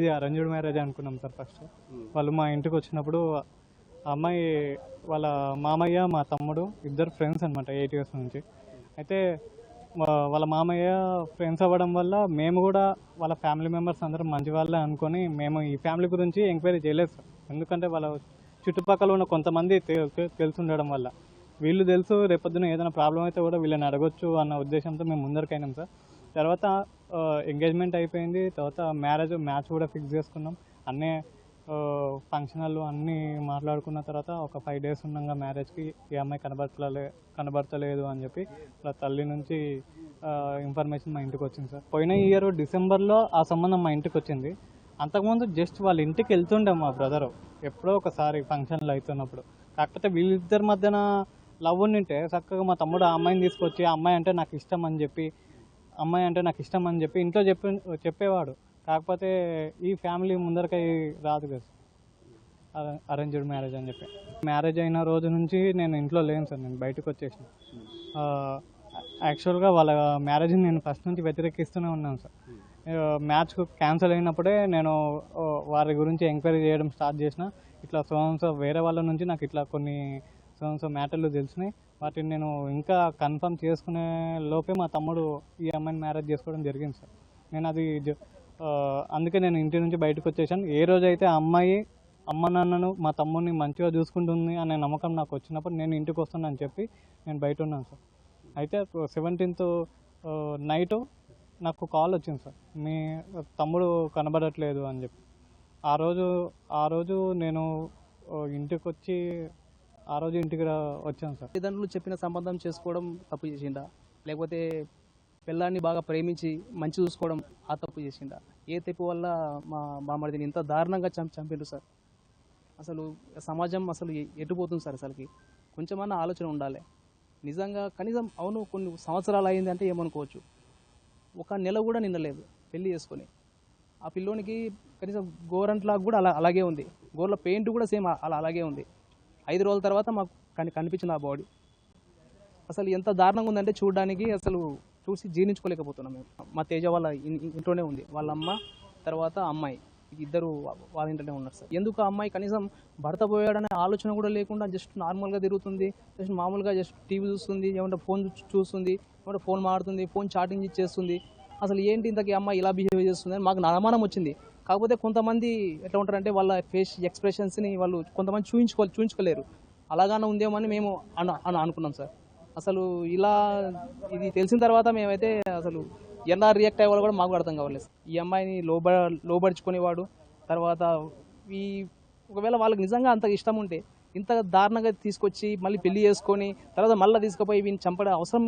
ఇది arranged marriage అనుకున్నాం sir first. వాళ్ళు మా ఇంటికి వచ్చినప్పుడు ఆ అమ్మాయి వాళ్ళ మామయ్య మా తమ్ముడు ఇద్దరు ఫ్రెండ్స్ అనమాట 8 years నుంచి. అయితే వాళ్ళ మామయ్య ఫ్రెండ్స్ అవ్వడం వల్ల మేము కూడా వాళ్ళ ఫ్యామిలీ మెంబర్స్ అందరం మంచి వాళ్ళే అనుకొని మేము ఈ ఫ్యామిలీ గురించి ఎంక్వైరీ చేయలేదు సార్. ఎందుకంటే వాళ్ళ చుట్టుపక్కల ఉన్న కొంతమంది తెలిసి ఉండడం వల్ల వీళ్ళు తెలుసు రేపొద్దున ఏదైనా ప్రాబ్లం అయితే కూడా వీళ్ళని అడగొచ్చు అన్న ఉద్దేశంతో మేము ముందరికైనాం సార్. తర్వాత ఎంగేజ్మెంట్ అయిపోయింది. తర్వాత మ్యాచ్ కూడా ఫిక్స్ చేసుకున్నాం. అన్నీ ఫంక్షన్లు అన్నీ మాట్లాడుకున్న తర్వాత ఒక 5 days ఉండగా మ్యారేజ్కి ఈ అమ్మాయి కనబడతలేదు అని చెప్పి వాళ్ళ తల్లి నుంచి ఇన్ఫర్మేషన్ మా ఇంటికి వచ్చింది సార్. పోయిన ఇయర్ డిసెంబర్లో ఆ సంబంధం మా ఇంటికి వచ్చింది. అంతకుముందు జస్ట్ వాళ్ళ ఇంటికి వెళ్తుండే మా బ్రదరు ఎప్పుడో ఒకసారి ఫంక్షన్లు అవుతున్నప్పుడు. కాకపోతే వీళ్ళిద్దరి మధ్యన లవ్ ఉండింటే చక్కగా మా తమ్ముడు ఆ అమ్మాయిని తీసుకొచ్చి అమ్మాయి అంటే నాకు ఇష్టం అని చెప్పి ఇంట్లో చెప్పేవాడు. కాకపోతే ఈ ఫ్యామిలీ ముందరకై రాదు కదా అరేంజ్డ్ మ్యారేజ్ అని చెప్పి. మ్యారేజ్ అయిన రోజు నుంచి నేను ఇంట్లో లేను సార్, నేను బయటకు వచ్చేసిన. యాక్చువల్గా వాళ్ళ మ్యారేజ్ని నేను ఫస్ట్ నుంచి వ్యతిరేకిస్తూనే ఉన్నాను సార్. మ్యాచ్ క్యాన్సిల్ అయినప్పుడే నేను వారి గురించి ఎంక్వైరీ చేయడం స్టార్ట్ చేసిన. ఇట్లా సో వేరే వాళ్ళ నుంచి నాకు ఇట్లా కొన్ని సో మ్యాటర్లు తెలిసినాయి. వాటిని నేను ఇంకా కన్ఫర్మ్ చేసుకునే లోపే మా తమ్ముడు ఈ అమ్మాయిని మ్యారేజ్ చేసుకోవడం జరిగింది సార్. నేను అది అందుకే నేను ఇంటి నుంచి బయటకు వచ్చేసాను. ఏ రోజైతే ఆ అమ్మాయి అమ్మ నాన్నను మా తమ్ముడిని మంచిగా చూసుకుంటుంది అనే నమ్మకం నాకు వచ్చినప్పుడు నేను ఇంటికి వస్తున్నాను చెప్పి నేను బయట ఉన్నాను సార్. అయితే 17th నైట్ నాకు కాల్ వచ్చింది సార్, మీ తమ్ముడు కనబడట్లేదు అని చెప్పి. ఆ రోజు నేను ఇంటికి వచ్చాను సార్. తల్లిదండ్రులు చెప్పిన సంబంధం చేసుకోవడం తప్పు చేసిండా, లేకపోతే పిల్లాన్ని బాగా ప్రేమించి మంచి చూసుకోవడం ఆ తప్పు చేసిండా? ఏ తప్పు వల్ల మా బామ్మడిని ఇంత దారుణంగా చంపిండు సార్? అసలు సమాజం అసలు ఎటుపోతుంది సార్? అసలుకి కొంచెమన్నా ఆలోచన ఉండాలి నిజంగా. కనీసం అవును కొన్ని సంవత్సరాలు అయింది అంటే ఏమనుకోవచ్చు, 1 నెల కూడా నిండలేదు పెళ్లి చేసుకొని. ఆ పిల్లోనికి కనీసం గోరంట్లా కూడా అలాగే ఉంది, గోర్ల పెయింట్ కూడా సేమ్ అలాగే ఉంది. 5 రోజుల తర్వాత మాకు కనిపించింది ఆ బాడీ. అసలు ఎంత దారుణంగా ఉందంటే చూడడానికి అసలు చూసి జీర్ణించుకోలేకపోతున్నాం మేము. మా తేజ వాళ్ళ ఇంట్లోనే ఉంది, వాళ్ళ అమ్మ తర్వాత అమ్మాయి ఇద్దరు వాళ్ళ ఇంట్లోనే ఉన్నారు సార్. ఎందుకు ఆ అమ్మాయి కనీసం భర్త పోయాడనే ఆలోచన కూడా లేకుండా జస్ట్ నార్మల్గా తిరుగుతుంది, జస్ట్ మామూలుగా జస్ట్ టీవీ చూస్తుంది, ఏమంటే ఫోన్ చూస్తుంది, ఏమంటే ఫోన్ మాడుతుంది, ఫోన్ చాటింగ్ చేస్తుంది. అసలు ఏంటి ఇంతకీ అమ్మాయి ఇలా బిహేవ్ చేస్తుంది అని మాకు అనుమానం వచ్చింది. కాకపోతే కొంతమంది ఎట్లా ఉంటారంటే వాళ్ళ ఫేస్ ఎక్స్ప్రెషన్స్ని వాళ్ళు కొంతమంది చూపించుకోలేరు. అలాగానే ఉందేమో అని మేము అనుకున్నాం సార్. అసలు ఇది తెలిసిన తర్వాత మేమైతే అసలు ఎలా రియాక్ట్ అయ్యేవాళ్ళు కూడా మాకు అర్థం కావలేదు. ఈ అమ్మాయిని లోబడుచుకునేవాడు. తర్వాత ఒకవేళ వాళ్ళకి నిజంగా అంత ఇష్టం ఉంటే ఇంత దారుణంగా తీసుకొచ్చి మళ్ళీ పెళ్లి చేసుకొని తర్వాత మళ్ళీ తీసుకుపోయి వీని చంపడే అవసరం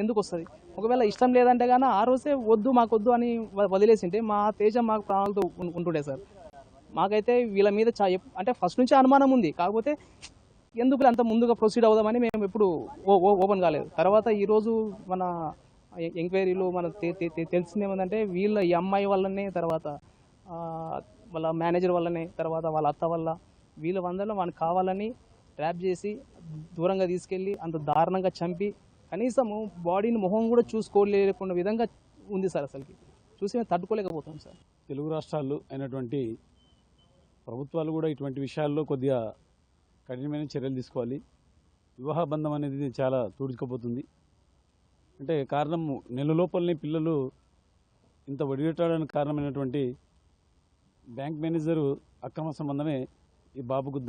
ఎందుకు వస్తుంది? ఒకవేళ ఇష్టం లేదంటే కానీ ఆ రోజే మాకొద్దు అని వదిలేసింటే మా తేజ మాకు ప్రాణాలతో ఉంటుండే సార్. మాకైతే వీళ్ళ మీద అంటే ఫస్ట్ నుంచి అనుమానం ఉంది. కాకపోతే ఎందుకు అంత ముందుగా ప్రొసీడ్ అవుదామని మేము ఎప్పుడు ఓపెన్ కాలేదు. తర్వాత ఈరోజు మన ఎంక్వైరీలో తెలిసింది ఏమంటే వీళ్ళ ఈ అమ్మాయి వల్లనే, తర్వాత వాళ్ళ మేనేజర్ వల్లనే, తర్వాత వాళ్ళ అత్త వల్ల వీళ్ళ వాళ్ళకి కావాలని ట్రాప్ చేసి దూరంగా తీసుకెళ్ళి అంత దారుణంగా చంపి కనీసము బాడీని మొహం కూడా చూసుకోలేకుండా విధంగా ఉంది సార్. అసలుకి చూసి మేము తట్టుకోలేకపోతాం సార్. తెలుగు రాష్ట్రాలు అయినటువంటి ప్రభుత్వాలు కూడా ఇటువంటి విషయాల్లో కొద్దిగా కఠినమైన చర్యలు తీసుకోవాలి. వివాహ బంధం అనేది చాలా తూడుకుపోతుంది. అంటే కారణం నెల లోపలనే పిల్లలు ఇంత వడిగట్టడానికి కారణమైనటువంటి బ్యాంక్ మేనేజరు అక్రమ సంబంధమే ఈ బాబుకు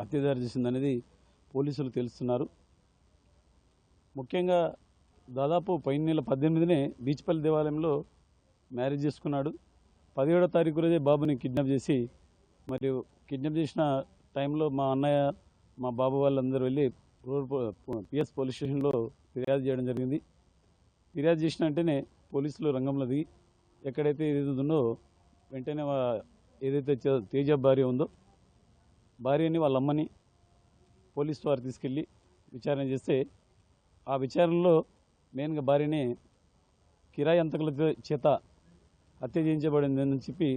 హత్య దారి తీసింది అనేది పోలీసులు తెలుస్తున్నారు. ముఖ్యంగా దాదాపు పైన నెల 18నే బీచ్పల్లి దేవాలయంలో మ్యారేజ్ చేసుకున్నాడు. 17వ తారీఖు రోజే బాబుని కిడ్నాప్ చేసి, మరియు కిడ్నాప్ చేసిన టైంలో మా అన్నయ్య మా బాబు వాళ్ళందరూ వెళ్ళి పిఎస్ పోలీస్ స్టేషన్లో ఫిర్యాదు చేయడం జరిగింది. ఫిర్యాదు చేసిన వెంటనే పోలీసులు రంగంలో దిగి ఎక్కడైతే ఏదైతే ఉందో వెంటనే ఏదైతే తేజ భార్య ఉందో భార్యని వాళ్ళ అమ్మని పోలీసు వారు తీసుకెళ్ళి విచారణ చేస్తే ఆ విచారణలో మెయిన్గా భార్యని కిరాయి అంతకుల చేత హత్య చేయించబడిందని చెప్పి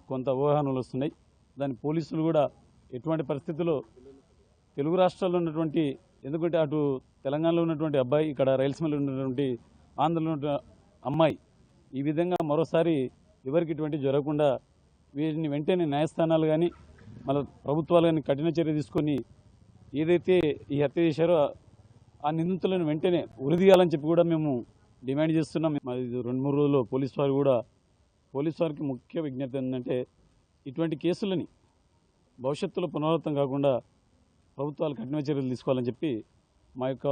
కొంత ఊహాగానాలు వస్తున్నాయి. దాని పోలీసులు కూడా ఎటువంటి పరిస్థితుల్లో తెలుగు రాష్ట్రాల్లో ఉన్నటువంటి, ఎందుకంటే అటు తెలంగాణలో ఉన్నటువంటి అబ్బాయి, ఇక్కడ రైల్సీమలో ఉన్నటువంటి ఆంధ్రలో ఉన్న అమ్మాయి, ఈ విధంగా మరోసారి ఎవరికి ఇటువంటి జరగకుండా వీరిని వెంటనే న్యాయస్థానాలు కానీ మన ప్రభుత్వాలు కానీ కఠిన చర్య తీసుకొని ఏదైతే ఈ హత్య చేశారో ఆ నిందితులను వెంటనే ఉరిదీయాలని చెప్పి కూడా మేము డిమాండ్ చేస్తున్నాం. మరి 2-3 రోజుల్లో పోలీసు వారికి ముఖ్య విజ్ఞప్తి ఏంటంటే ఇటువంటి కేసులని భవిష్యత్తులో పునరావృతం కాకుండా ప్రభుత్వాలు కఠిన చర్యలు తీసుకోవాలని చెప్పి మా యొక్క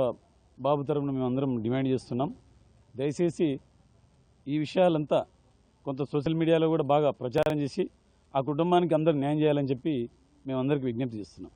బాబు తరఫున మేము అందరం డిమాండ్ చేస్తున్నాం. దయచేసి ఈ విషయాలంతా కొంత సోషల్ మీడియాలో కూడా బాగా ప్రచారం చేసి ఆ కుటుంబానికి అందరూ న్యాయం చేయాలని చెప్పి మేము అందరికీ విజ్ఞప్తి చేస్తున్నాం.